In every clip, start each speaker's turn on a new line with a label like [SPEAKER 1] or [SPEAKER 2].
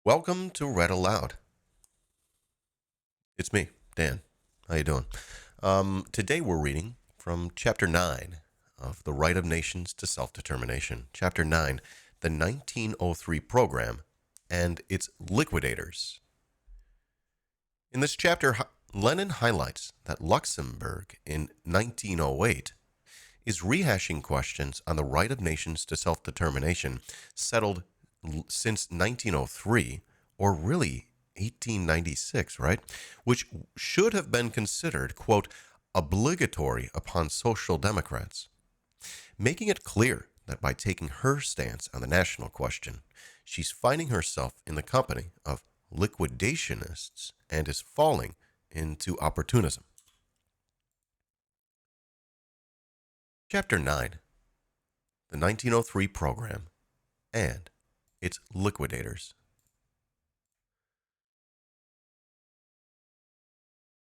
[SPEAKER 1] Welcome to Read Aloud. It's me, Dan. How you doing? Today we're reading from Chapter 9 of The Right of Nations to Self-Determination. Chapter 9, the 1903 Program and its Liquidators. In this chapter, Lenin highlights that Luxembourg in 1908 is rehashing questions on the right of nations to self-determination settled since 1903, or really 1896, right? Which should have been considered, quote, obligatory upon social democrats, making it clear that by taking her stance on the national question, she's finding herself in the company of liquidationists and is falling into opportunism. Chapter 9, the 1903 Program and its Liquidators.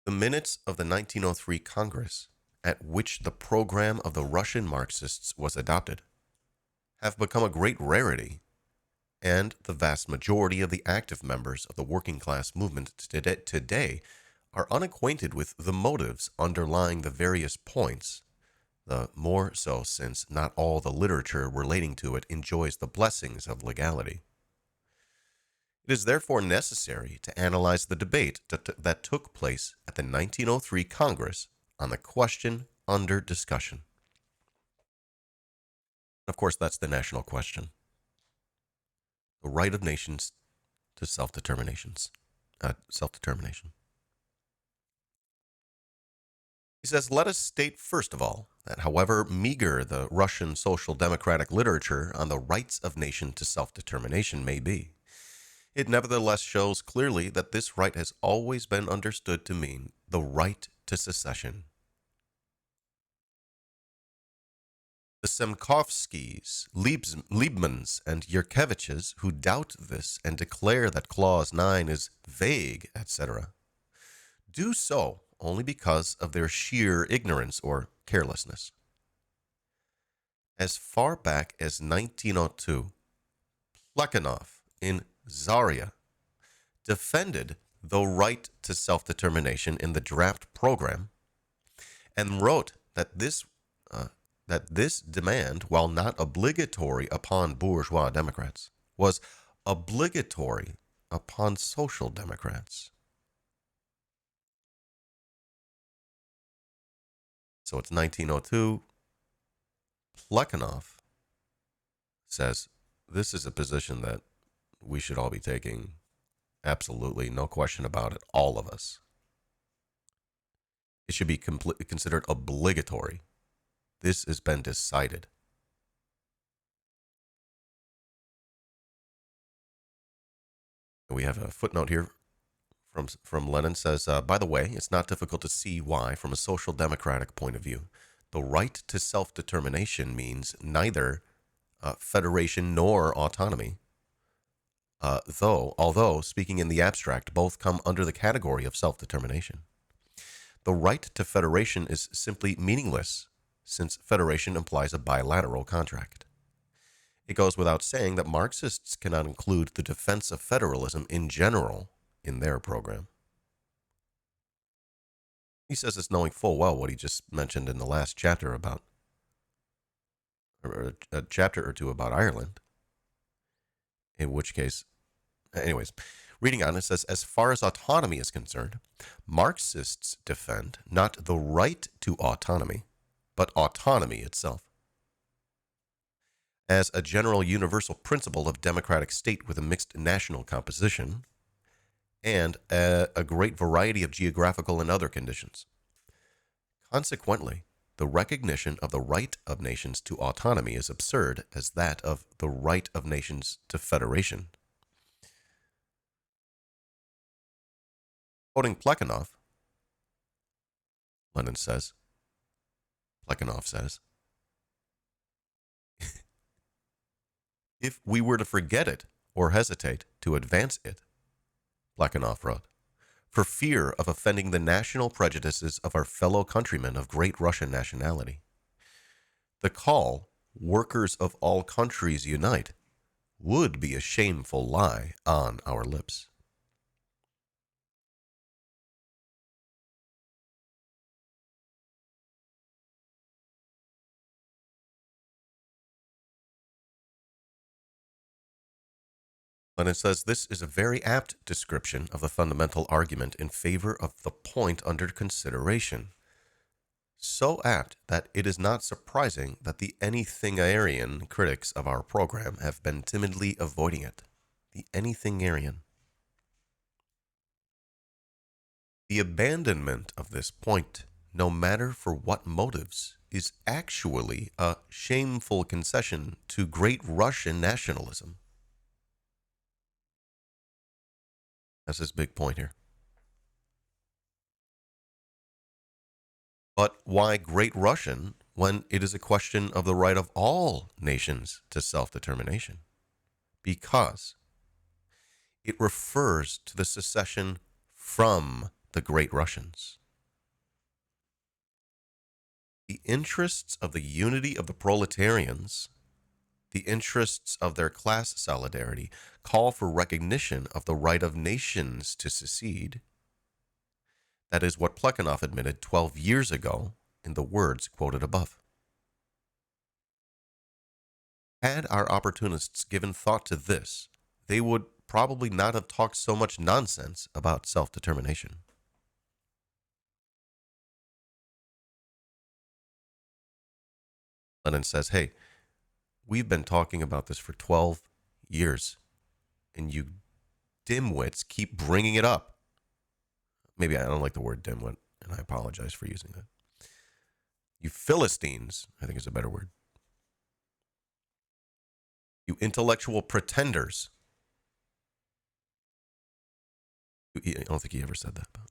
[SPEAKER 1] The minutes of the 1903 Congress, at which the program of the Russian Marxists was adopted, have become a great rarity, and the vast majority of the active members of the working class movement today are unacquainted with the motives underlying the various points, the more so since not all the literature relating to it enjoys the blessings of legality. It is therefore necessary to analyze the debate that took place at the 1903 Congress on the question under discussion. Of course, that's the national question. The right of nations to self-determination. He says, let us state first of all that however meager the Russian social democratic literature on the rights of nation to self-determination may be, it nevertheless shows clearly that this right has always been understood to mean the right to secession. The Semkovskys, Liebmans, and Yurkeviches, who doubt this and declare that Clause 9 is vague, etc., do so only because of their sheer ignorance or carelessness. As far back as 1902, Plekhanov in Zarya defended the right to self-determination in the draft program and wrote that this demand, while not obligatory upon bourgeois Democrats, was obligatory upon social Democrats. So it's 1902. Plekhanov says this is a position that we should all be taking. Absolutely, no question about it, all of us. It should be considered obligatory. This has been decided. We have a footnote here from Lenin says, by the way, it's not difficult to see why, from a social democratic point of view, the right to self-determination means neither federation nor autonomy, although, speaking in the abstract, both come under the category of self-determination. The right to federation is simply meaningless, since federation implies a bilateral contract. It goes without saying that Marxists cannot include the defense of federalism in general in their program. He says it's knowing full well what he just mentioned in the last chapter about, or a chapter or two about Ireland, in which case, anyways, reading on, it says, as far as autonomy is concerned, Marxists defend not the right to autonomy, but autonomy itself, as a general universal principle of democratic state with a mixed national composition, and a great variety of geographical and other conditions. Consequently, the recognition of the right of nations to autonomy is absurd as that of the right of nations to federation. Quoting Plekhanov, Lenin says, Plekhanov says, if we were to forget it or hesitate to advance it, Plekhanov wrote, for fear of offending the national prejudices of our fellow countrymen of great Russian nationality, the call, workers of all countries unite, would be a shameful lie on our lips. Lenin says this is a very apt description of the fundamental argument in favor of the point under consideration. So apt that it is not surprising that the anythingarian critics of our program have been timidly avoiding it. The anythingarian. The abandonment of this point, no matter for what motives, is actually a shameful concession to great Russian nationalism. That's his big point here. But why Great Russian when it is a question of the right of all nations to self-determination? Because it refers to the secession from the Great Russians. The interests of the unity of the proletarians, the interests of their class solidarity, call for recognition of the right of nations to secede. That is what Plekhanov admitted 12 years ago in the words quoted above. Had our opportunists given thought to this, they would probably not have talked so much nonsense about self-determination. Lenin says, hey, we've been talking about this for 12 years, and you dimwits keep bringing it up. Maybe I don't like the word dimwit, and I apologize for using that. You Philistines, I think is a better word. You intellectual pretenders. I don't think he ever said that. But.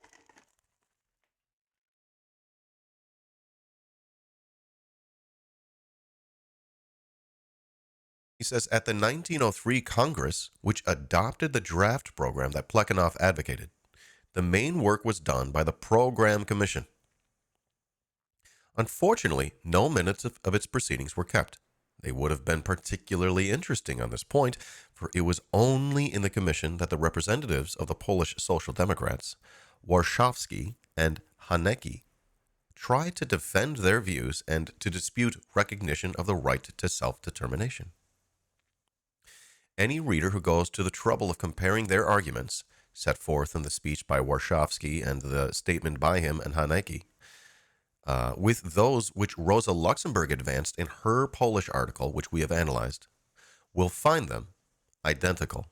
[SPEAKER 1] He says, at the 1903 Congress, which adopted the draft program that Plekhanov advocated, the main work was done by the Program Commission. Unfortunately, no minutes of its proceedings were kept. They would have been particularly interesting on this point, for it was only in the commission that the representatives of the Polish Social Democrats, Warszawski and Hanecki, tried to defend their views and to dispute recognition of the right to self-determination. Any reader who goes to the trouble of comparing their arguments, set forth in the speech by Warszawski and the statement by him and Hanecki, with those which Rosa Luxemburg advanced in her Polish article, which we have analyzed, will find them identical.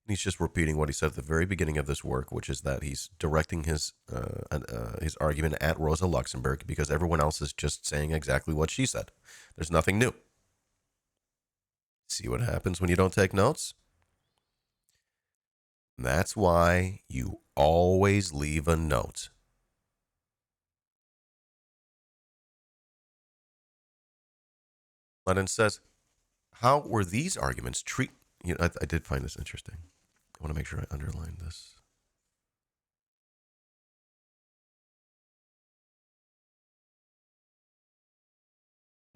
[SPEAKER 1] And he's just repeating what he said at the very beginning of this work, which is that he's directing his argument at Rosa Luxemburg because everyone else is just saying exactly what she said. There's nothing new. See what happens when you don't take notes? That's why you always leave a note. Lenin says, how were these arguments treated? You know, I did find this interesting. I want to make sure I underline this.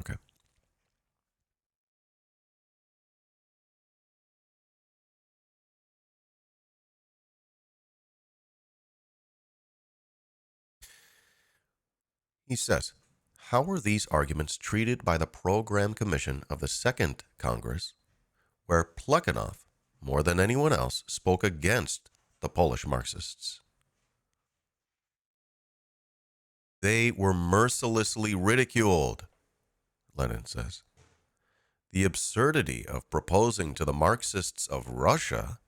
[SPEAKER 1] Okay. He says, how were these arguments treated by the Program Commission of the Second Congress, where Plekhanov, more than anyone else, spoke against the Polish Marxists? They were mercilessly ridiculed, Lenin says. The absurdity of proposing to the Marxists of Russia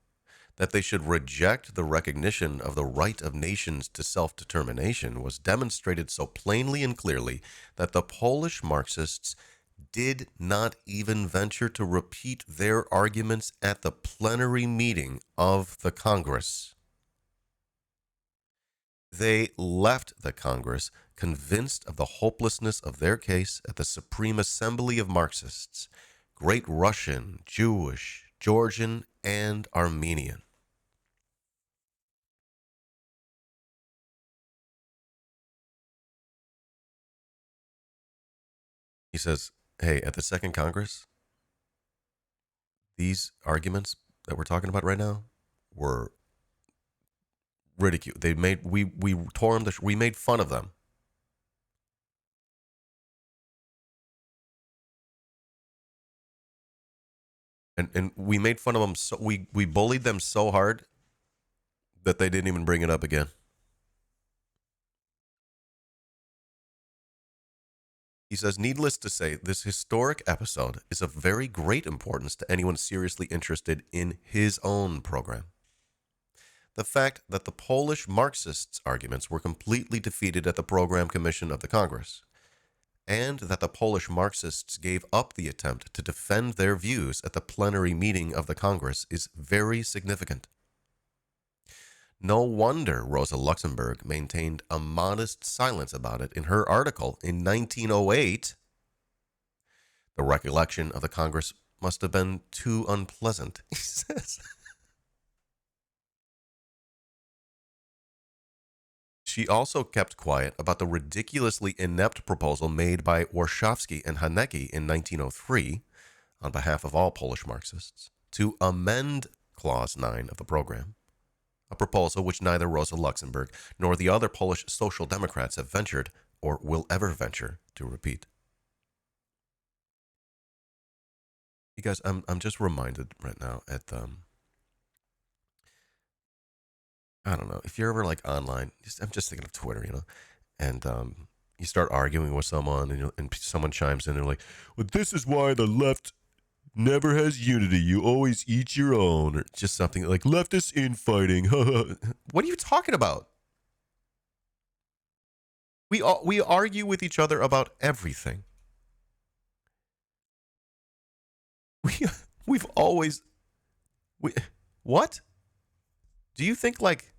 [SPEAKER 1] that they should reject the recognition of the right of nations to self-determination was demonstrated so plainly and clearly that the Polish Marxists did not even venture to repeat their arguments at the plenary meeting of the Congress. They left the Congress convinced of the hopelessness of their case at the Supreme Assembly of Marxists, Great Russian, Jewish, Georgian, and Armenian. He says, hey, at the Second Congress, These arguments that we're talking about right now were ridiculed. We tore them. We made fun of them. And we made fun of them. So we bullied them so hard that they didn't even bring it up again. He says, needless to say, this historic episode is of very great importance to anyone seriously interested in his own program. The fact that the Polish Marxists' arguments were completely defeated at the Program Commission of the Congress, and that the Polish Marxists gave up the attempt to defend their views at the plenary meeting of the Congress is very significant. No wonder Rosa Luxemburg maintained a modest silence about it in her article in 1908. The recollection of the Congress must have been too unpleasant, he says. She also kept quiet about the ridiculously inept proposal made by Warshawski and Hanecki in 1903, on behalf of all Polish Marxists, to amend Clause 9 of the program, a proposal which neither Rosa Luxemburg nor the other Polish Social Democrats have ventured or will ever venture to repeat. You guys, I'm just reminded right now I don't know, if you're ever like online, I'm just thinking of Twitter, and you start arguing with someone and someone chimes in and they're like, well, this is why the left never has unity. You always eat your own, or just something like leftist infighting. What are you talking about? We argue with each other about everything. We've always what? Do you think like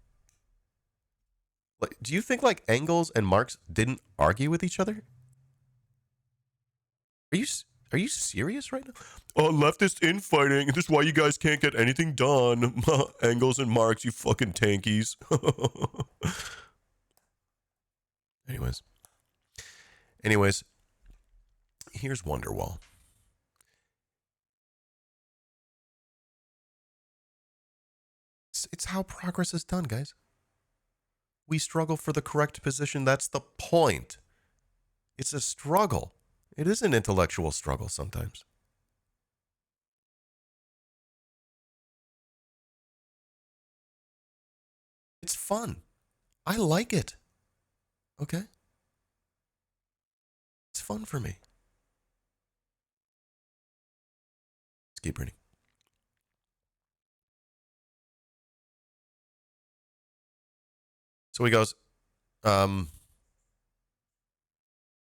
[SPEAKER 1] Engels and Marx didn't argue with each other? Are you serious right now? Oh, leftist infighting. This is why you guys can't get anything done. Engels and Marx, you fucking tankies. Anyways, here's Wonderwall. It's how progress is done, guys. We struggle for the correct position. That's the point. It's a struggle. It is an intellectual struggle sometimes. It's fun. I like it. Okay? It's fun for me. Let's keep reading. So he goes, not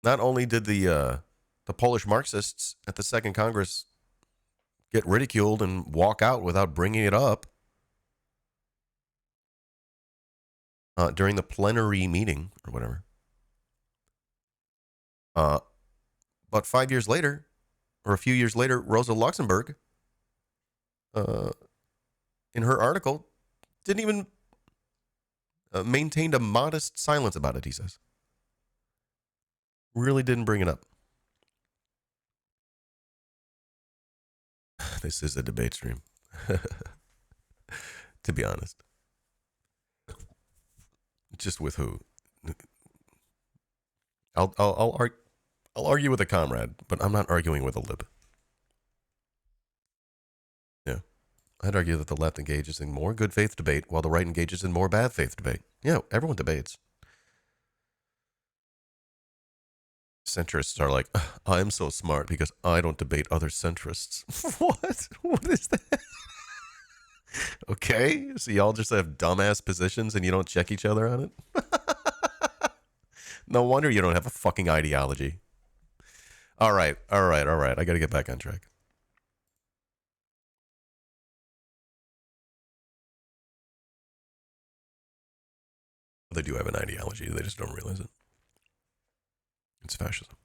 [SPEAKER 1] only did the Polish Marxists at the Second Congress get ridiculed and walk out without bringing it up during the plenary meeting or whatever, but 5 years later, or a few years later, Rosa Luxemburg, in her article, didn't even maintained a modest silence about it, he says. Really didn't bring it up. This is a debate stream. To be honest. Just with who? I'll argue with a comrade, but I'm not arguing with a lib. Yeah. I'd argue that the left engages in more good faith debate while the right engages in more bad faith debate. Yeah, everyone debates. Centrists are like, I'm so smart because I don't debate other centrists. What? What is that? Okay, so y'all just have dumbass positions and you don't check each other on it? No wonder you don't have a fucking ideology. All right. I got to get back on track. They do have an ideology. They just don't realize it. It's fascism.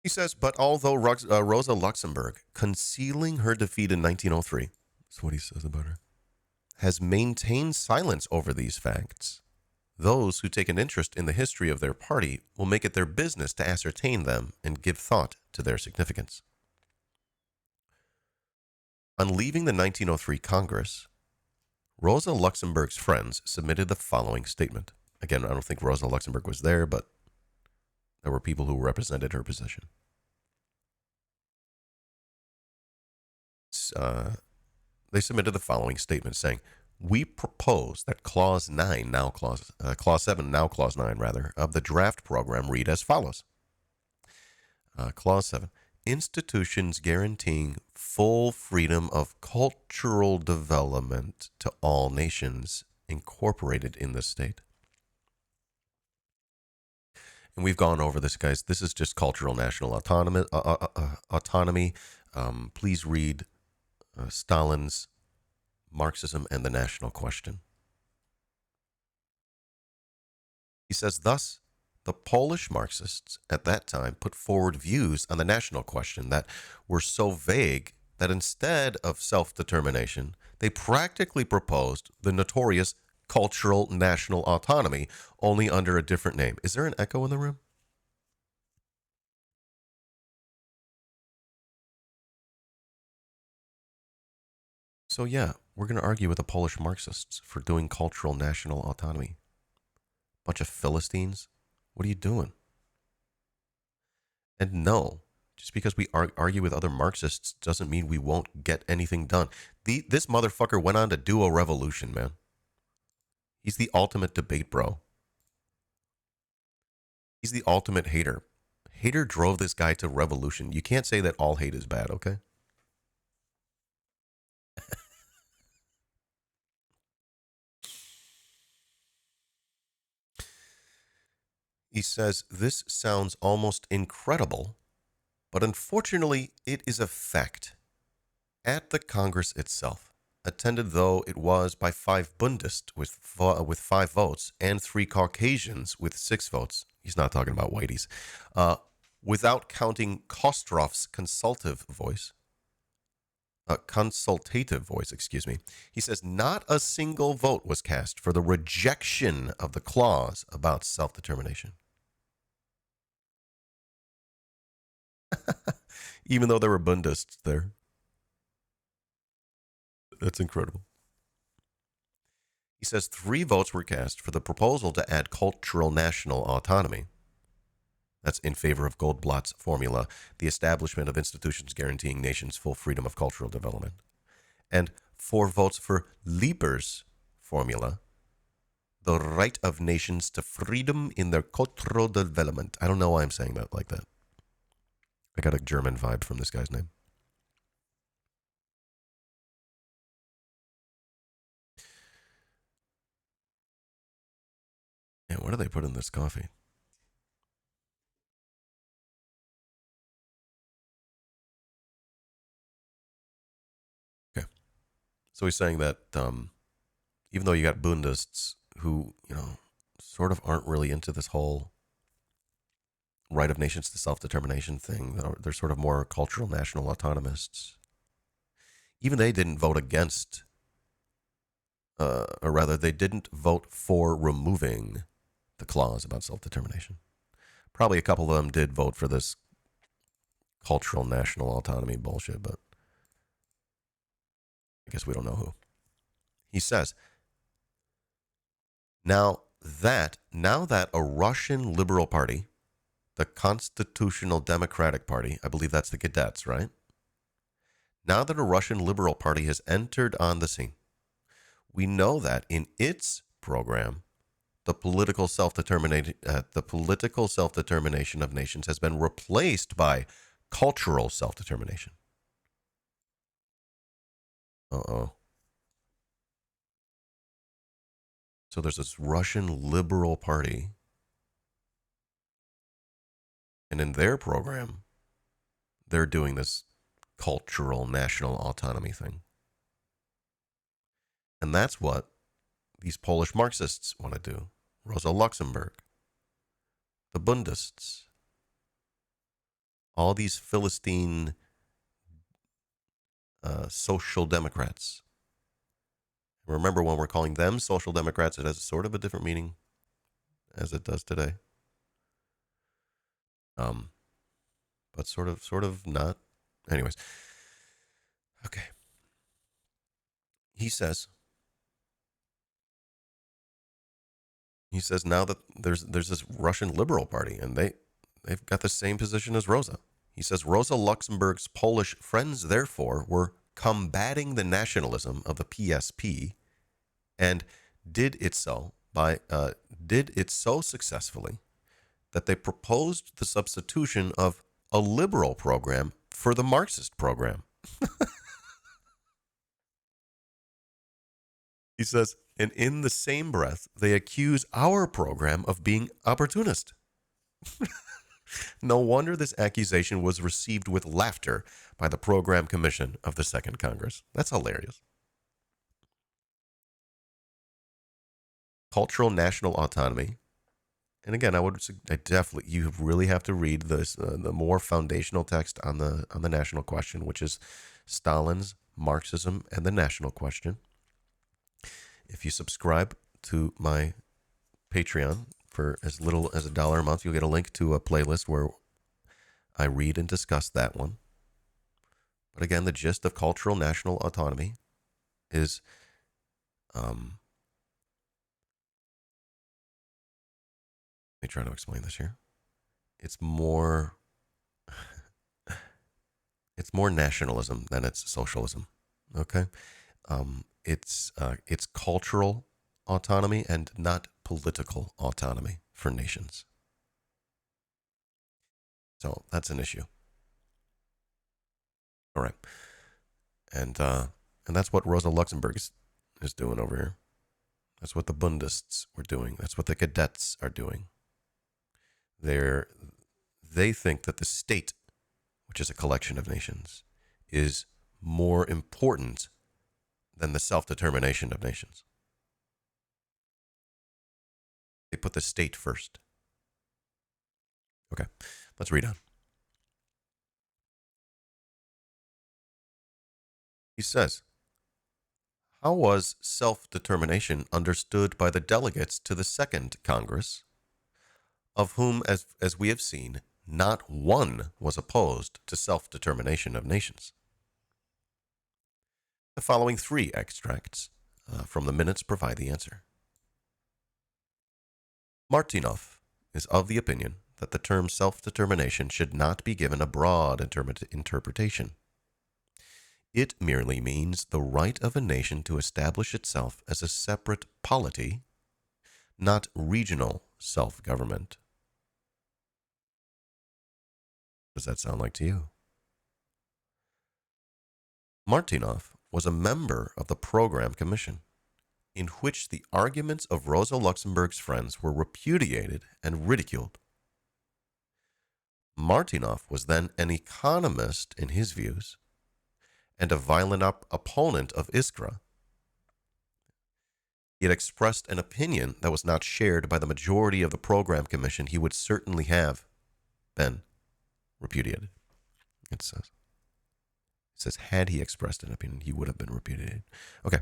[SPEAKER 1] He says, but although Rosa Luxemburg, concealing her defeat in 1903, that's what he says about her, has maintained silence over these facts, those who take an interest in the history of their party will make it their business to ascertain them and give thought to their significance. On leaving the 1903 Congress, Rosa Luxemburg's friends submitted the following statement. Again, I don't think Rosa Luxemburg was there, but there were people who represented her position. They submitted the following statement saying, "We propose that Clause 9, now Clause 7, now Clause 9, rather, of the draft program read as follows. Clause 7. Institutions guaranteeing full freedom of cultural development to all nations incorporated in the state." And we've gone over this, guys. This is just cultural national autonomy. Please read Stalin's Marxism and the National Question. He says, thus, the Polish Marxists at that time put forward views on the national question that were so vague that instead of self-determination, they practically proposed the notorious cultural national autonomy, only under a different name. Is there an echo in the room? So yeah, we're going to argue with the Polish Marxists for doing cultural national autonomy. Bunch of Philistines. What are you doing? And no, just because we argue with other Marxists doesn't mean we won't get anything done. This motherfucker went on to do a revolution, man. He's the ultimate debate bro. He's the ultimate hater. Hater drove this guy to revolution. You can't say that all hate is bad, okay? He says, this sounds almost incredible, but unfortunately it is a fact. At the Congress itself, attended though it was by 5 Bundists with 5 votes and 3 Caucasians with 6 votes. He's not talking about whiteys. Without counting Kostrov's consultative voice, excuse me. He says not a single vote was cast for the rejection of the clause about self-determination. Even though there were Bundists there. That's incredible. He says 3 votes were cast for the proposal to add cultural national autonomy. That's in favor of Goldblatt's formula, the establishment of institutions guaranteeing nations full freedom of cultural development. And 4 votes for Lieber's formula, the right of nations to freedom in their cultural development. I don't know why I'm saying that like that. I got a German vibe from this guy's name. And what do they put in this coffee? Okay. So he's saying that even though you got Bundists who, sort of aren't really into this whole right of nations to self-determination thing, they're sort of more cultural national autonomists. Even they didn't vote against, or rather, they didn't vote for removing the clause about self-determination. Probably a couple of them did vote for this cultural national autonomy bullshit, but I guess we don't know who. He says, now that a Russian liberal party, the Constitutional Democratic Party, I believe that's the Cadets, right? Now that a Russian liberal party has entered on the scene, we know that in its program, the political self-determination of nations has been replaced by cultural self-determination. Uh-oh. So there's this Russian liberal party, and in their program, they're doing this cultural national autonomy thing. And that's what these Polish Marxists want to do. Rosa Luxemburg, the Bundists, all these Philistine social democrats. Remember, when we're calling them social democrats, it has sort of a different meaning as it does today. But sort of not. Anyways. Okay. he says now that there's this Russian Liberal Party, and they've got the same position as Rosa. He says Rosa Luxemburg's Polish friends, therefore, were combating the nationalism of the PSP, and did it so successfully that they proposed the substitution of a liberal program for the Marxist program. He says, and in the same breath, they accuse our program of being opportunist. No wonder this accusation was received with laughter by the Program Commission of the Second Congress. That's hilarious. Cultural national autonomy. And again, you really have to read this, the more foundational text on the national question, which is Stalin's Marxism and the National Question. If you subscribe to my Patreon for as little as $1 a month, you'll get a link to a playlist where I read and discuss that one. But again, the gist of cultural national autonomy is let me try to explain this here. It's more nationalism than it's socialism. Okay, it's cultural autonomy and not political autonomy for nations. So that's an issue. All right, and that's what Rosa Luxemburg is doing over here. That's what the Bundists were doing. That's what the cadets are doing. They think that the state, which is a collection of nations, is more important than the self-determination of nations. They put the state first. Okay, let's read on. He says, how was self-determination understood by the delegates to the Second Congress, of whom, as we have seen, not one was opposed to self-determination of nations? The following 3 extracts from the minutes provide the answer. Martynov is of the opinion that the term self-determination should not be given a broad interpretation. It merely means the right of a nation to establish itself as a separate polity, not regional self-government. Does that sound like to you? Martynov was a member of the Program Commission, in which the arguments of Rosa Luxemburg's friends were repudiated and ridiculed. Martynov was then an economist in his views and a violent opponent of Iskra. He had expressed an opinion that was not shared by the majority of the Program Commission. He would certainly have been repudiated, it says. It says, had he expressed an opinion, he would have been repudiated. Okay.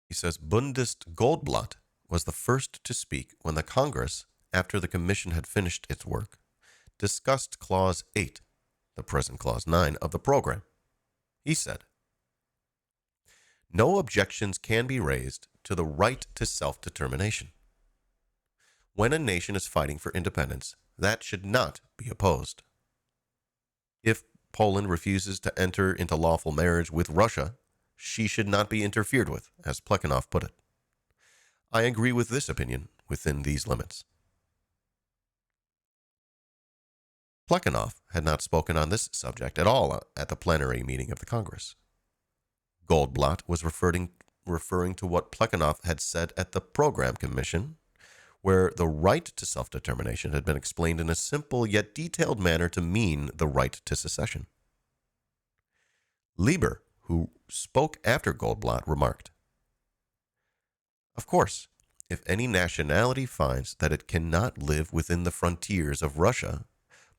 [SPEAKER 1] He says, Bundist Goldblatt was the first to speak when the Congress, after the Commission had finished its work, discussed Clause 8, the present Clause 9, of the program. He said, no objections can be raised to the right to self-determination. When a nation is fighting for independence, that should not be opposed. If Poland refuses to enter into lawful marriage with Russia, she should not be interfered with, as Plekhanov put it. I agree with this opinion within these limits. Plekhanov had not spoken on this subject at all at the plenary meeting of the Congress. Goldblatt was referring to what Plekhanov had said at the Program Commission, where the right to self-determination had been explained in a simple yet detailed manner to mean the right to secession. Lieber, who spoke after Goldblatt, remarked, of course, if any nationality finds that it cannot live within the frontiers of Russia,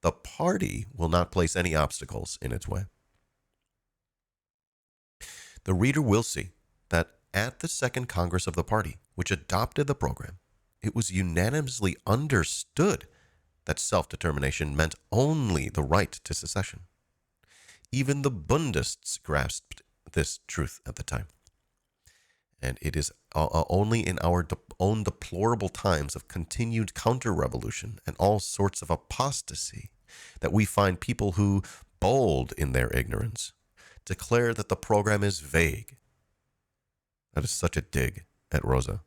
[SPEAKER 1] the party will not place any obstacles in its way. The reader will see that at the Second Congress of the party, which adopted the program, it was unanimously understood that self-determination meant only the right to secession. Even the Bundists grasped this truth at the time. And it is only in our own deplorable times of continued counter-revolution and all sorts of apostasy that we find people who, bold in their ignorance, declare that the program is vague. That is such a dig at Rosa.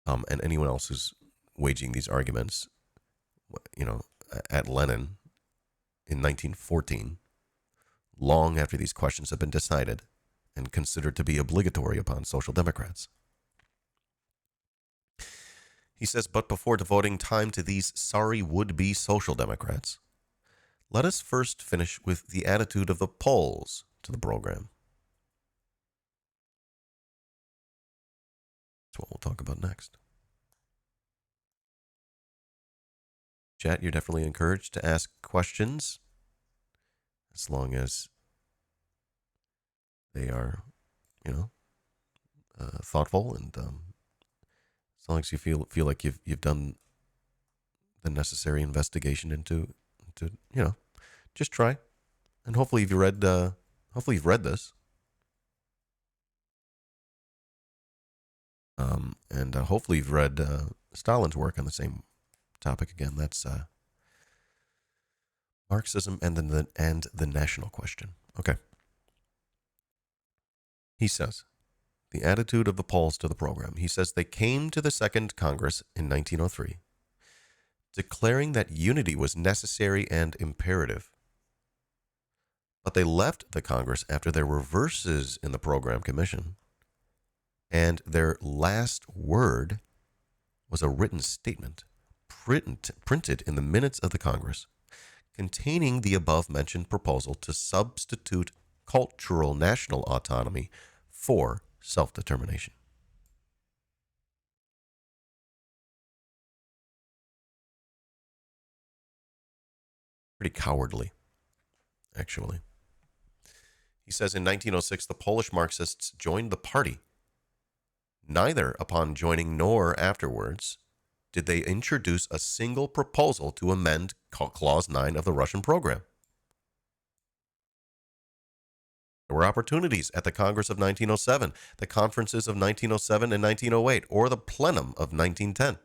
[SPEAKER 1] And anyone else who's waging these arguments, at Lenin in 1914, long after these questions have been decided and considered to be obligatory upon Social Democrats. He says, but before devoting time to these sorry would-be Social Democrats, let us first finish with the attitude of the Poles to the program. That's what we'll talk about next. Chat, you're definitely encouraged to ask questions as long as they are, thoughtful, and as long as you feel like you've done the necessary investigation into just try, and hopefully you've read this, and hopefully you've read Stalin's work on the same topic. Again, that's Marxism and the national question. Okay. He says, the attitude of the Poles to the program. He says they came to the Second Congress in 1903, declaring that unity was necessary and imperative. But they left the Congress after there were verses in the Program Commission, and their last word was a written statement printed in the minutes of the Congress, containing the above-mentioned proposal to substitute cultural national autonomy for self-determination. Pretty cowardly, actually. He says in 1906, the Polish Marxists joined the party. Neither upon joining nor afterwards did they introduce a single proposal to amend Clause 9 of the Russian program. There were opportunities at the Congress of 1907, the conferences of 1907 and 1908, or the plenum of 1910.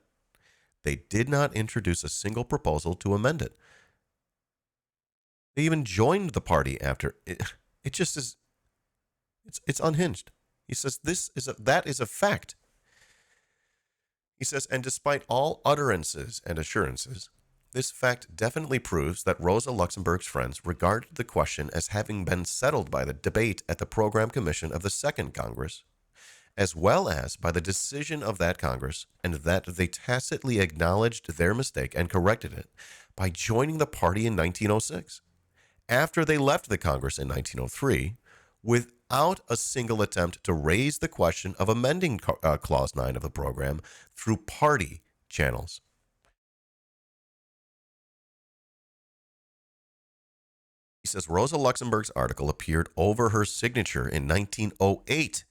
[SPEAKER 1] They did not introduce a single proposal to amend it. They even joined the party after it. It just is. It's unhinged. He says that is a fact. He says, and despite all utterances and assurances, this fact definitely proves that Rosa Luxemburg's friends regarded the question as having been settled by the debate at the Program Commission of the Second Congress, as well as by the decision of that Congress, and that they tacitly acknowledged their mistake and corrected it by joining the party in 1906, after they left the Congress in 1903, without a single attempt to raise the question of amending Clause 9 of the program through party channels. He says Rosa Luxemburg's article appeared over her signature in 1908.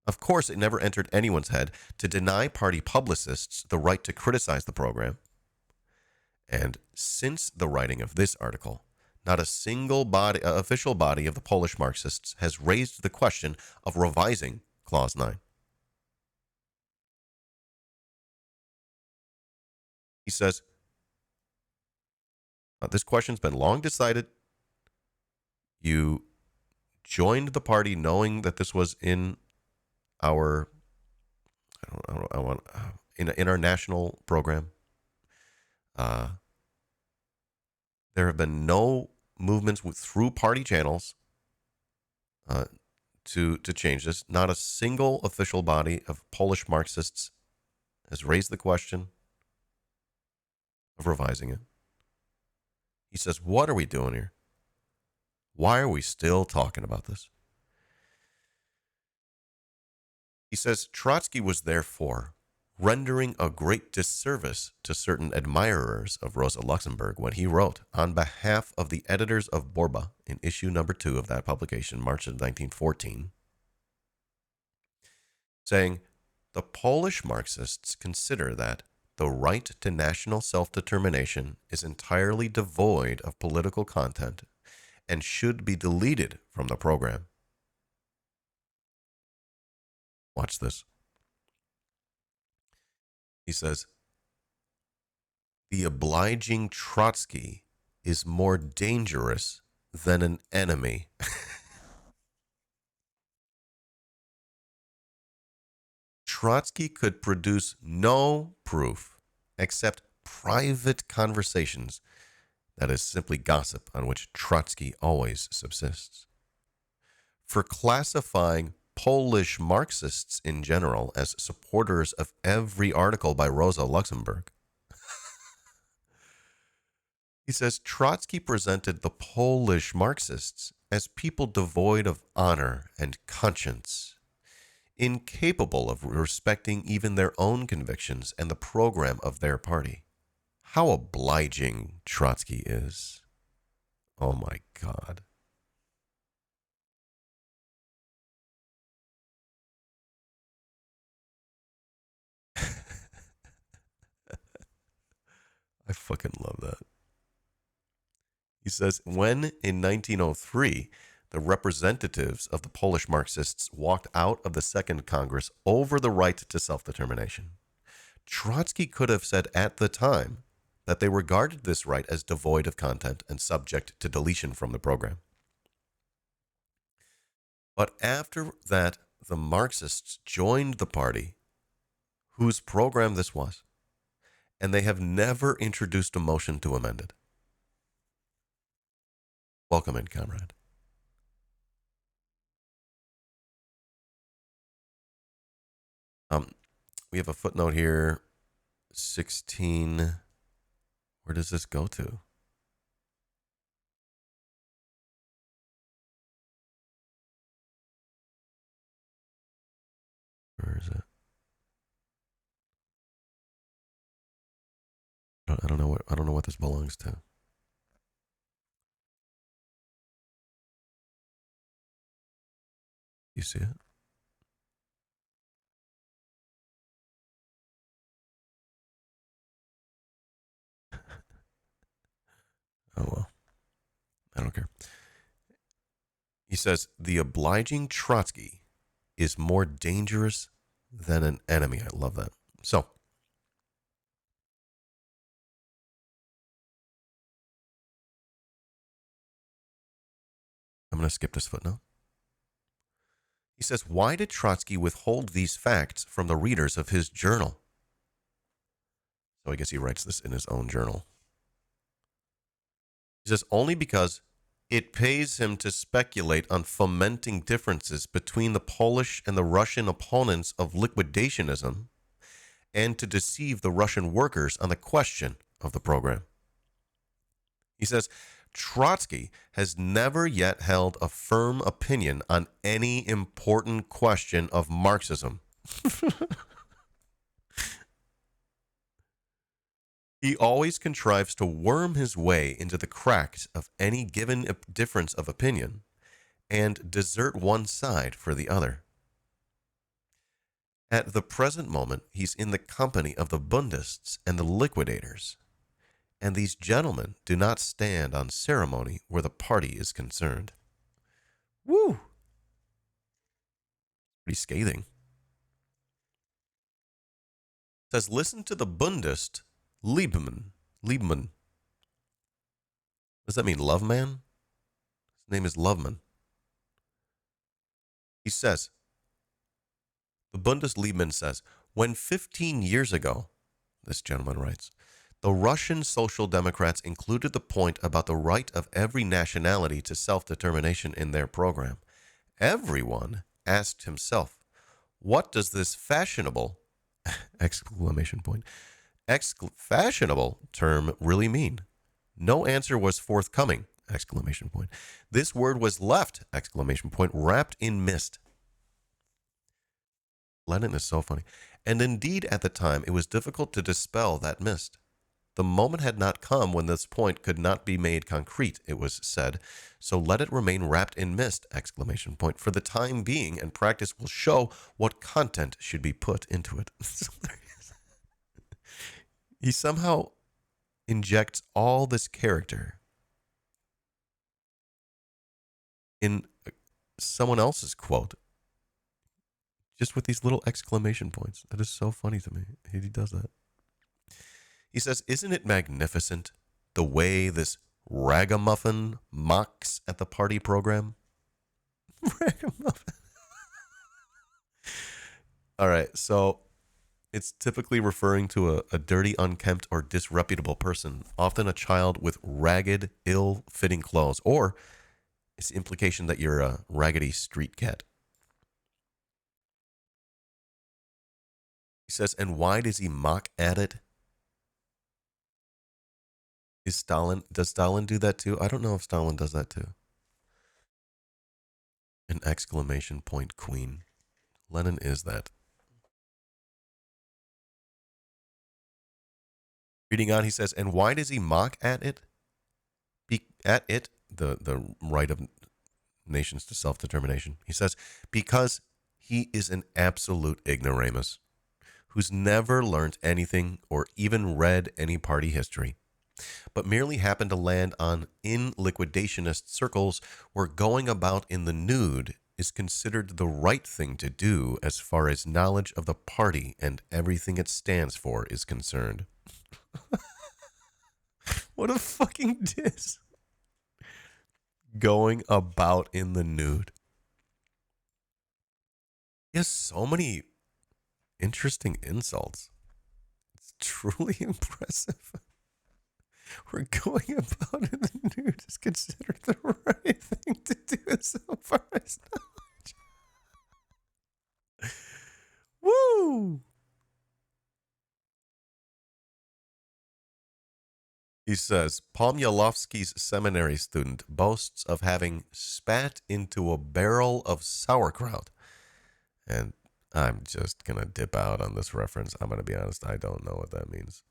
[SPEAKER 1] Of course, it never entered anyone's head to deny party publicists the right to criticize the program. And since the writing of this article, not a single official body of the Polish Marxists has raised the question of revising Clause 9. He says, this question's been long decided. You joined the party knowing that this was in our, in our national program. There have been no movements through party channels to change this. Not a single official body of Polish Marxists has raised the question of revising it. He says, what are we doing here? Why are we still talking about this? He says, Trotsky was therefore rendering a great disservice to certain admirers of Rosa Luxemburg when he wrote, on behalf of the editors of Borba in issue number 2 of that publication, March of 1914, saying, the Polish Marxists consider that the right to national self-determination is entirely devoid of political content and should be deleted from the program. Watch this. He says, the obliging Trotsky is more dangerous than an enemy. Trotsky could produce no proof except private conversations, that is simply gossip on which Trotsky always subsists, for classifying Polish Marxists in general as supporters of every article by Rosa Luxemburg. He says Trotsky presented the Polish Marxists as people devoid of honor and conscience, incapable of respecting even their own convictions and the program of their party. How obliging Trotsky is. Oh my God. I fucking love that. He says, when in 1903, the representatives of the Polish Marxists walked out of the Second Congress over the right to self-determination, Trotsky could have said at the time that they regarded this right as devoid of content and subject to deletion from the program. But after that, the Marxists joined the party whose program this was, and they have never introduced a motion to amend it. Welcome in, comrade. We have a footnote here, 16. Where does this go to? Where is it? I don't know what this belongs to. You see it? Oh well. I don't care. He says, the obliging Trotsky is more dangerous than an enemy. I love that. So, I'm going to skip this footnote. He says, why did Trotsky withhold these facts from the readers of his journal? So I guess he writes this in his own journal. He says, only because it pays him to speculate on fomenting differences between the Polish and the Russian opponents of liquidationism and to deceive the Russian workers on the question of the program. He says, Trotsky has never yet held a firm opinion on any important question of Marxism. He always contrives to worm his way into the cracks of any given difference of opinion and desert one side for the other. At the present moment, he's in the company of the Bundists and the Liquidators, and these gentlemen do not stand on ceremony where the party is concerned. Woo! Pretty scathing. It says, listen to the Bundist Liebman. What does that mean, love man? His name is Loveman. He says, the Bundist Liebman says, when 15 years ago, this gentleman writes, the Russian Social Democrats included the point about the right of every nationality to self-determination in their program, everyone asked himself, what does this fashionable, fashionable term really mean? No answer was forthcoming, ! This word was left, ! Wrapped in mist. Lenin is so funny. And indeed, at the time, it was difficult to dispel that mist. The moment had not come when this point could not be made concrete, it was said. So let it remain wrapped in mist, ! For the time being, and practice will show what content should be put into it. He somehow injects all this character in someone else's quote, just with these little exclamation points. That is so funny to me. He does that. He says, "Isn't it magnificent the way this ragamuffin mocks at the party program?" Ragamuffin. All right, so it's typically referring to a dirty, unkempt, or disreputable person, often a child with ragged, ill-fitting clothes, or it's the implication that you're a raggedy street cat. He says, and why does he mock at it? Does Stalin do that too? I don't know if Stalin does that too. An exclamation point queen. Lenin is that. Reading on, he says, and why does he mock at it? At it, the right of nations to self-determination. He says, because he is an absolute ignoramus who's never learned anything or even read any party history, but merely happened to land in liquidationist circles where going about in the nude is considered the right thing to do as far as knowledge of the party and everything it stands for is concerned. What a fucking diss. Going about in the nude. He has so many interesting insults. It's truly impressive. We're going about in the nude is considered the right thing to do as far as knowledge. Woo! He says, Pomyalovsky's seminary student boasts of having spat into a barrel of sauerkraut. And I'm just going to dip out on this reference. I'm going to be honest, I don't know what that means.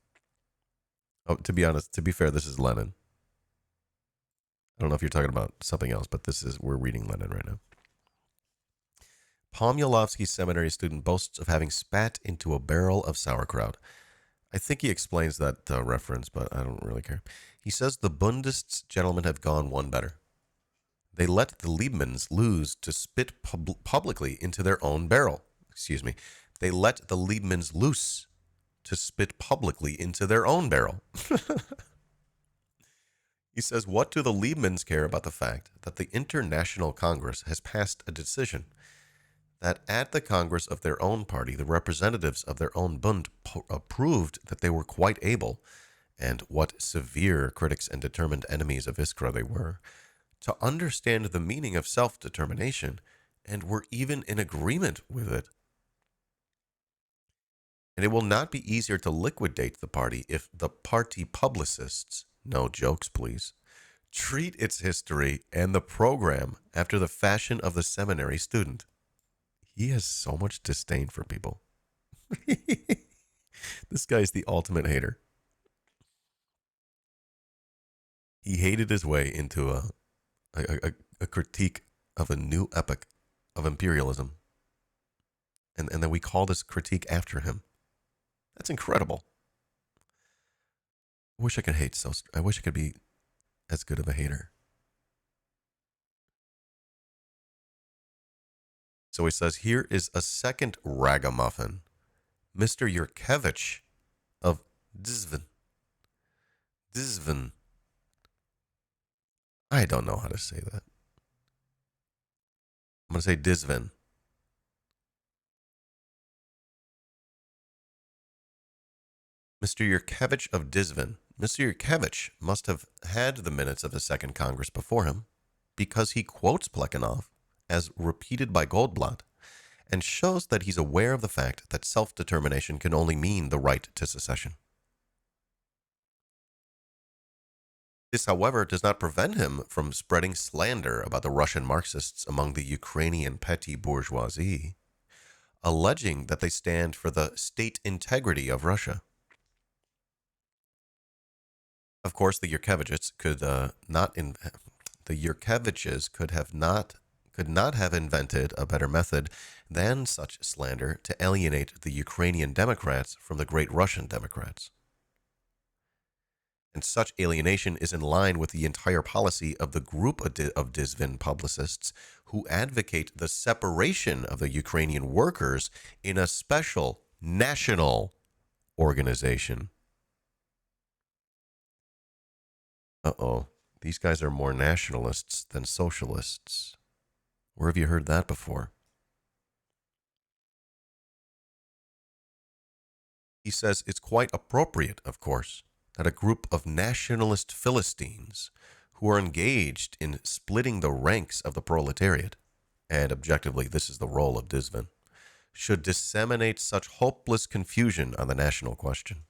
[SPEAKER 1] Oh, to be honest, to be fair, this is Lenin. I don't know if you're talking about something else, but we're reading Lenin right now. Pomyalovsky's seminary student boasts of having spat into a barrel of sauerkraut. I think he explains that reference, but I don't really care. He says the Bundists, gentlemen, have gone one better. They let the Liebmans loose to spit publicly into their own barrel. Excuse me. They let the Liebmans loose to spit publicly into their own barrel. He says, what do the Liebmans care about the fact that the International Congress has passed a decision that at the Congress of their own party, the representatives of their own Bund proved that they were quite able, and what severe critics and determined enemies of Iskra they were, to understand the meaning of self-determination, and were even in agreement with it. And it will not be easier to liquidate the party if the party publicists, no jokes please, treat its history and the program after the fashion of the seminary student. He has so much disdain for people. This guy's the ultimate hater. He hated his way into a critique of a new epoch of imperialism. And then we call this critique after him. That's incredible. I wish I could hate I wish I could be as good of a hater. So he says, here is a second ragamuffin, Mr. Yurkevich of Dzvin. I don't know how to say that. I'm going to say Dzvin. Mr. Yurkevich of Dzvin. Mr. Yurkevich must have had the minutes of the Second Congress before him, because he quotes Plekhanov as repeated by Goldblatt, and shows that he's aware of the fact that self-determination can only mean the right to secession. This, however, does not prevent him from spreading slander about the Russian Marxists among the Ukrainian petty bourgeoisie, alleging that they stand for the state integrity of Russia. Of course, the Yurkeviches could not have invented a better method than such slander to alienate the Ukrainian Democrats from the great Russian Democrats. And such alienation is in line with the entire policy of the group of Dizvin publicists who advocate the separation of the Ukrainian workers in a special national organization. Uh-oh. These guys are more nationalists than socialists. Where have you heard that before? He says it's quite appropriate, of course, that a group of nationalist Philistines who are engaged in splitting the ranks of the proletariat, and objectively this is the role of Dizvin, should disseminate such hopeless confusion on the national question.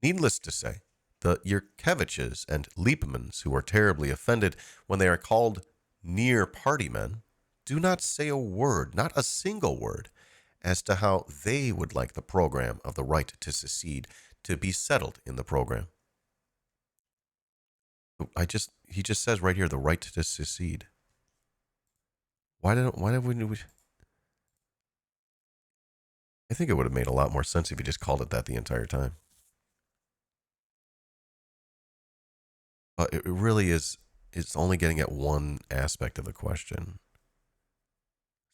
[SPEAKER 1] Needless to say, the Yurkeviches and Liepmans, who are terribly offended when they are called near party men, do not say a word, not a single word, as to how they would like the program of the right to secede to be settled in the program. He just says right here the right to secede. Why wouldn't we? I think it would have made a lot more sense if he just called it that the entire time. But it really is. It's only getting at one aspect of the question.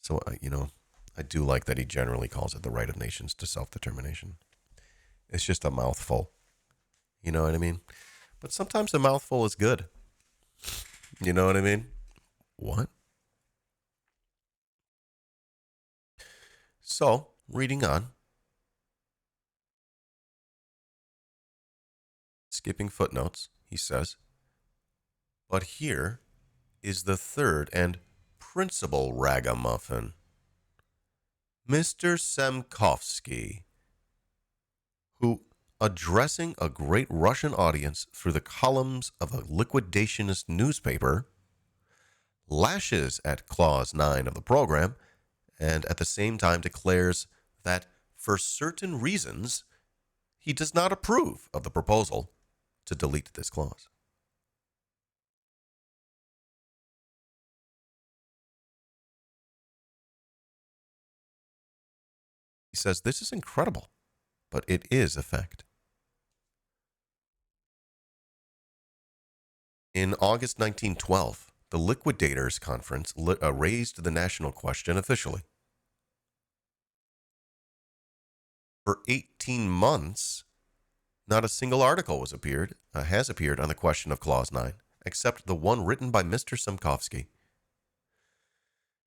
[SPEAKER 1] So I do like that he generally calls it the right of nations to self-determination. It's just a mouthful. You know what I mean? But sometimes a mouthful is good. You know what I mean? What? So, reading on. Skipping footnotes, he says, but here is the third and principal ragamuffin. Mr. Semkovsky, who, addressing a great Russian audience through the columns of a liquidationist newspaper, lashes at Clause 9 of the program and at the same time declares that for certain reasons he does not approve of the proposal to delete this clause. He says this is incredible, but it is a fact. In August 1912, the Liquidators Conference raised the national question officially. For 18 months, not a single article has appeared on the question of Clause 9, except the one written by Mr. Semkovsky.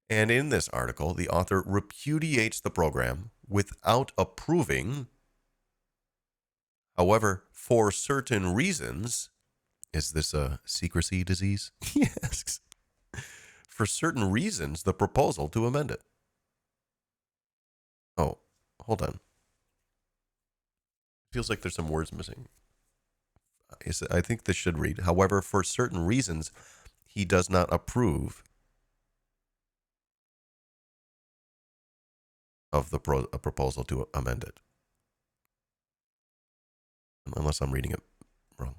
[SPEAKER 1] And in this article, the author repudiates the program without approving. However, for certain reasons, is this a secrecy disease? He asks. For certain reasons, the proposal to amend it. Oh, hold on. Feels like there's some words missing. I think this should read, however, for certain reasons, he does not approve of the proposal to amend it. Unless I'm reading it wrong.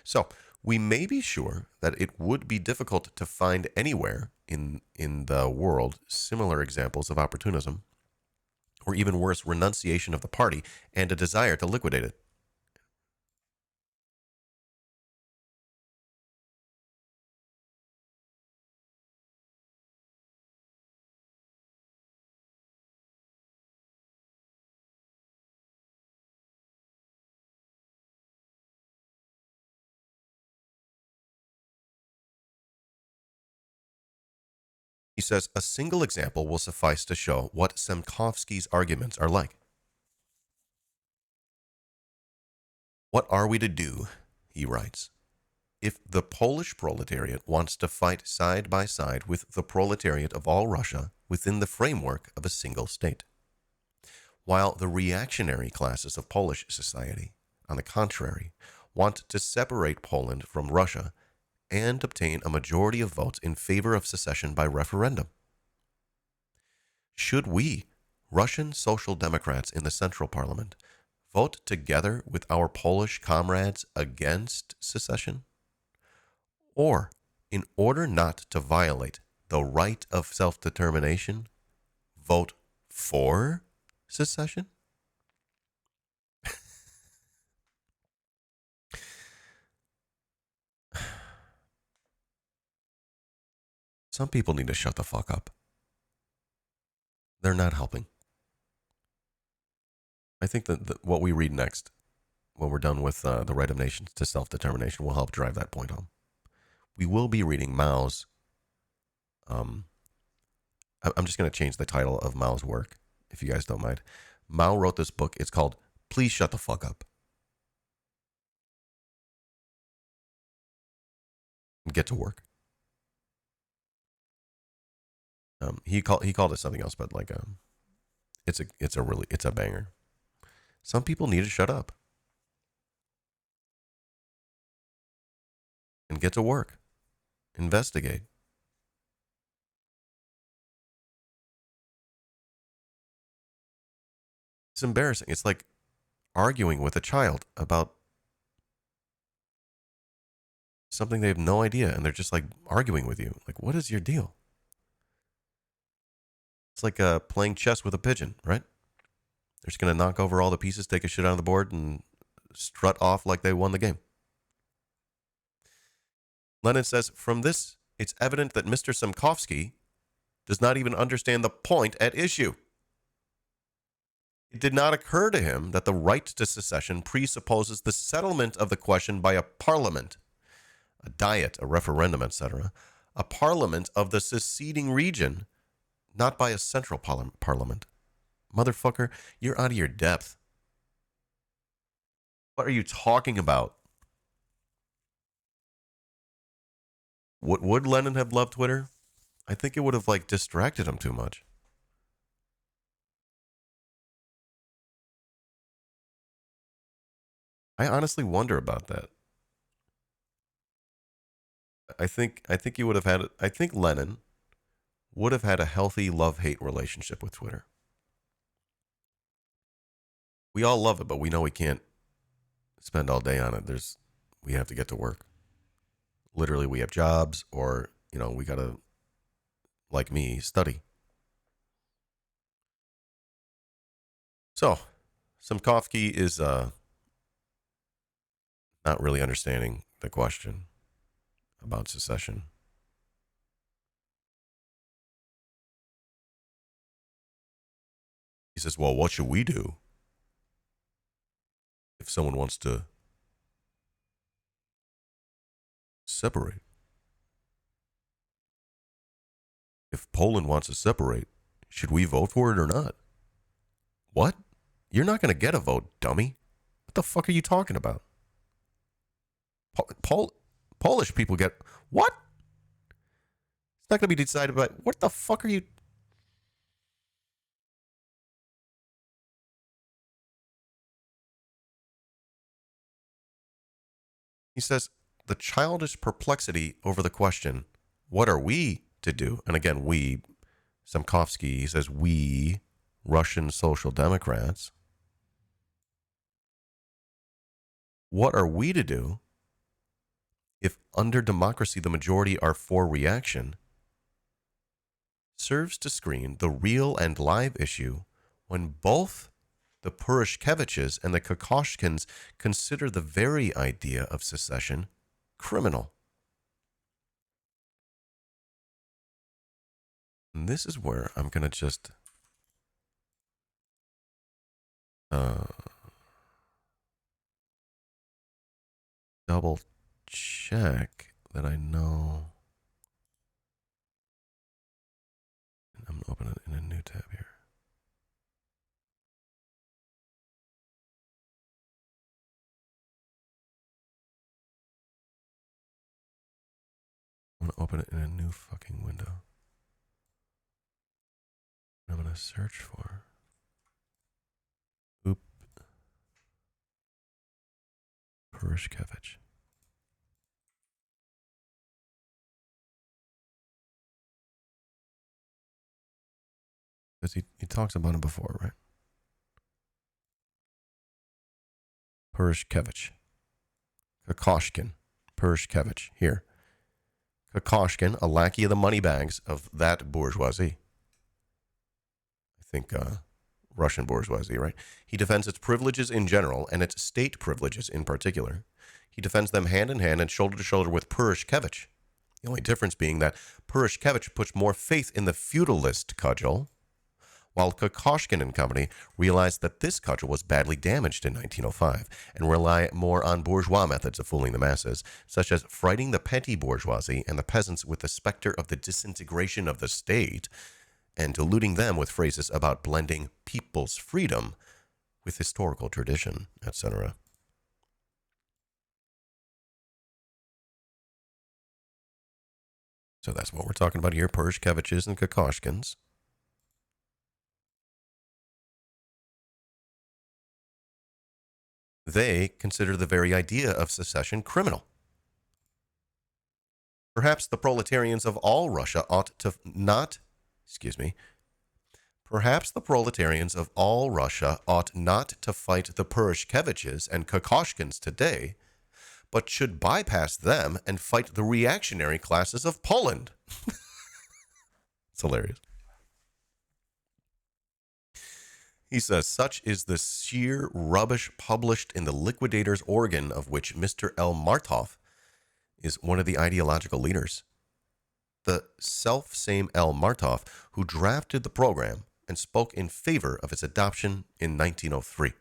[SPEAKER 1] So, we may be sure that it would be difficult to find anywhere in the world similar examples of opportunism, or even worse, renunciation of the party and a desire to liquidate it. He says a single example will suffice to show what Semkovsky's arguments are like. What are we to do, he writes, if the Polish proletariat wants to fight side by side with the proletariat of all Russia within the framework of a single state, while the reactionary classes of Polish society, on the contrary, want to separate Poland from Russia and obtain a majority of votes in favor of secession by referendum? Should we, Russian Social Democrats in the Central Parliament, vote together with our Polish comrades against secession? Or, in order not to violate the right of self-determination, vote for secession? Some people need to shut the fuck up. They're not helping. I think that what we read next, when we're done with the right of nations to self-determination, will help drive that point home. We will be reading Mao's. I'm just going to change the title of Mao's work, if you guys don't mind. Mao wrote this book. It's called Please Shut the Fuck Up. And get to work. He called it something else, but like it's a banger. Some people need to shut up and get to work. Investigate. It's embarrassing. It's like arguing with a child about something they have no idea, and they're just like arguing with you. Like, what is your deal? It's like playing chess with a pigeon, right? They're just going to knock over all the pieces, take a shit out of the board, and strut off like they won the game. Lenin says, from this, it's evident that Mr. Semkovsky does not even understand the point at issue. It did not occur to him that the right to secession presupposes the settlement of the question by a parliament, a diet, a referendum, etc., a parliament of the seceding region, not by a central parliament. Motherfucker, you're out of your depth. What are you talking about? Would Lenin have loved Twitter? I think it would have like distracted him too much. I honestly wonder about that. I think he would have had. I think Lenin would have had a healthy love-hate relationship with Twitter. We all love it, but we know we can't spend all day on it. We have to get to work. Literally, we have jobs, or we gotta, like me, study. So, Semkovsky is not really understanding the question about secession. He says, well, what should we do if someone wants to separate? If Poland wants to separate, should we vote for it or not? What? You're not going to get a vote, dummy. What the fuck are you talking about? Polish people get... What? It's not going to be decided by... What the fuck are you... He says, the childish perplexity over the question, what are we to do? And again, we, Semkovsky, he says, we, Russian Social Democrats, what are we to do if under democracy the majority are for reaction, serves to screen the real and live issue when both the Purishkeviches and the Kokoshkins consider the very idea of secession criminal. And this is where I'm going to just double check that I know. I'm going to open it in a new tab here. I'm going to open it in a new fucking window. I'm going to search for Purishkevich. Because he talks about him before, right? Purishkevich. Kokoshkin. Purishkevich. Here. Kokoshkin, a lackey of the moneybags of that bourgeoisie. I think Russian bourgeoisie, right? He defends its privileges in general and its state privileges in particular. He defends them hand in hand and shoulder to shoulder with Purishkevich, The only difference being that Purishkevich puts more faith in the feudalist cudgel, while Kokoshkin and company realized that this cudgel was badly damaged in 1905 and rely more on bourgeois methods of fooling the masses, such as frightening the petty bourgeoisie and the peasants with the specter of the disintegration of the state and deluding them with phrases about blending people's freedom with historical tradition, etc. So that's what we're talking about here, Purishkeviches and Kokoshkins. They consider the very idea of secession criminal. Perhaps the proletarians of all Russia ought to not, perhaps the proletarians of all Russia ought not to fight the Purishkeviches and Kokoshkins today, but should bypass them and fight the reactionary classes of Poland. It's hilarious. He says, such is the sheer rubbish published in the Liquidators organ of which Mr. L. Martov is one of the ideological leaders. The self-same L. Martov who drafted the program and spoke in favor of its adoption in 1903.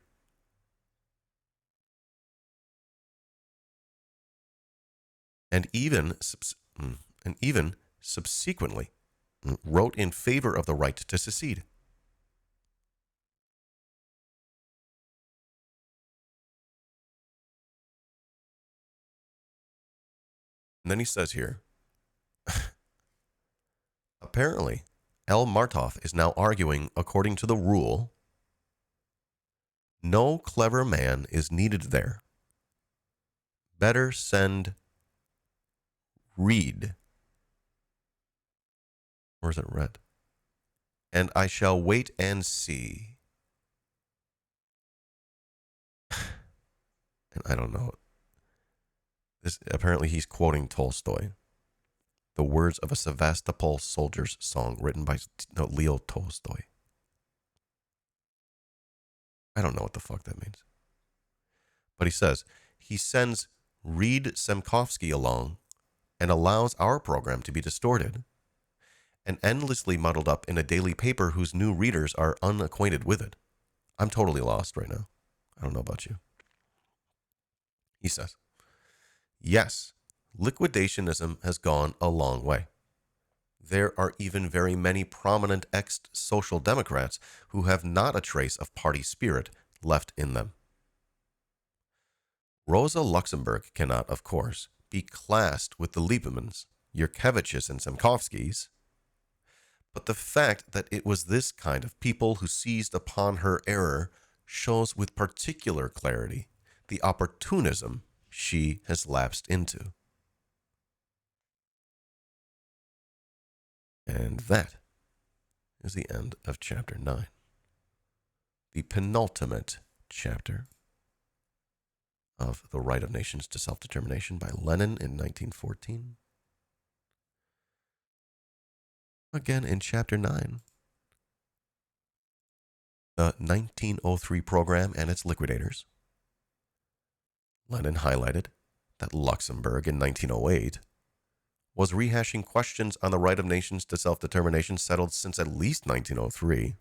[SPEAKER 1] And even subsequently wrote in favor of the right to secede. And then he says here, apparently, L. Martov is now arguing according to the rule, no clever man is needed there. Better send read. Or is it read? And I shall wait and see. And I don't know. This, apparently he's quoting Tolstoy. The words of a Sevastopol soldier's song written by Leo Tolstoy. I don't know what the fuck that means. But he says, he sends Reed Semkovsky along and allows our program to be distorted and endlessly muddled up in a daily paper whose new readers are unacquainted with it. I'm totally lost right now. I don't know about you. He says, yes, liquidationism has gone a long way. There are even very many prominent ex-social democrats who have not a trace of party spirit left in them. Rosa Luxemburg cannot, of course, be classed with the Liebmans, Yurkeviches, and Semkovskys, but the fact that it was this kind of people who seized upon her error shows with particular clarity the opportunism she has lapsed into. And that is the end of chapter 9. The penultimate chapter of The Right of Nations to Self-Determination by Lenin in 1914. Again, in chapter 9, the 1903 program and its liquidators. Lenin highlighted that Luxemburg in 1908 was rehashing questions on the right of nations to self-determination settled since at least 1903,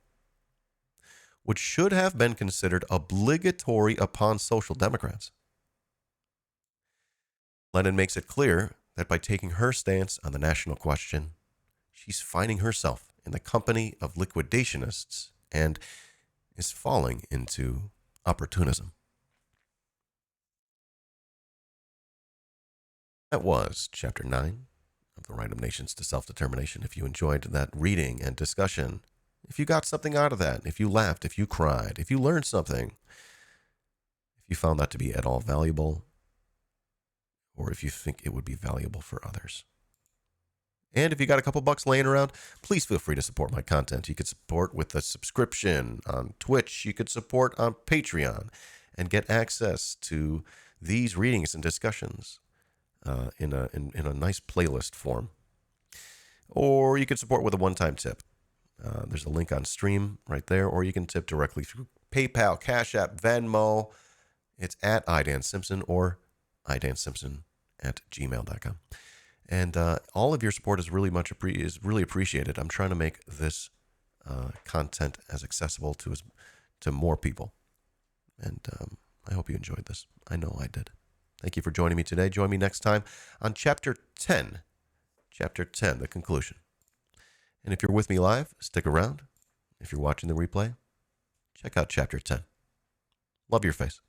[SPEAKER 1] which should have been considered obligatory upon social democrats. Lenin makes it clear that by taking her stance on the national question, she's finding herself in the company of liquidationists and is falling into opportunism. That was Chapter 9 of The Right of Nations to Self-Determination. If you enjoyed that reading and discussion, if you got something out of that, if you laughed, if you cried, if you learned something, if you found that to be at all valuable, or if you think it would be valuable for others. And if you got a couple bucks laying around, please feel free to support my content. You could support with a subscription on Twitch. You could support on Patreon and get access to these readings and discussions in a nice playlist form. Or you could support with a one-time tip. There's a link on stream right there, or you can tip directly through PayPal, Cash App, Venmo. It's at iDanSimpson or iDanSimpson@gmail.com. And all of your support is really is really appreciated. I'm trying to make this content as accessible to more people. And I hope you enjoyed this. I know I did. Thank you for joining me today. Join me next time on Chapter 10. Chapter 10, the conclusion. And if you're with me live, stick around. If you're watching the replay, check out Chapter 10. Love your face.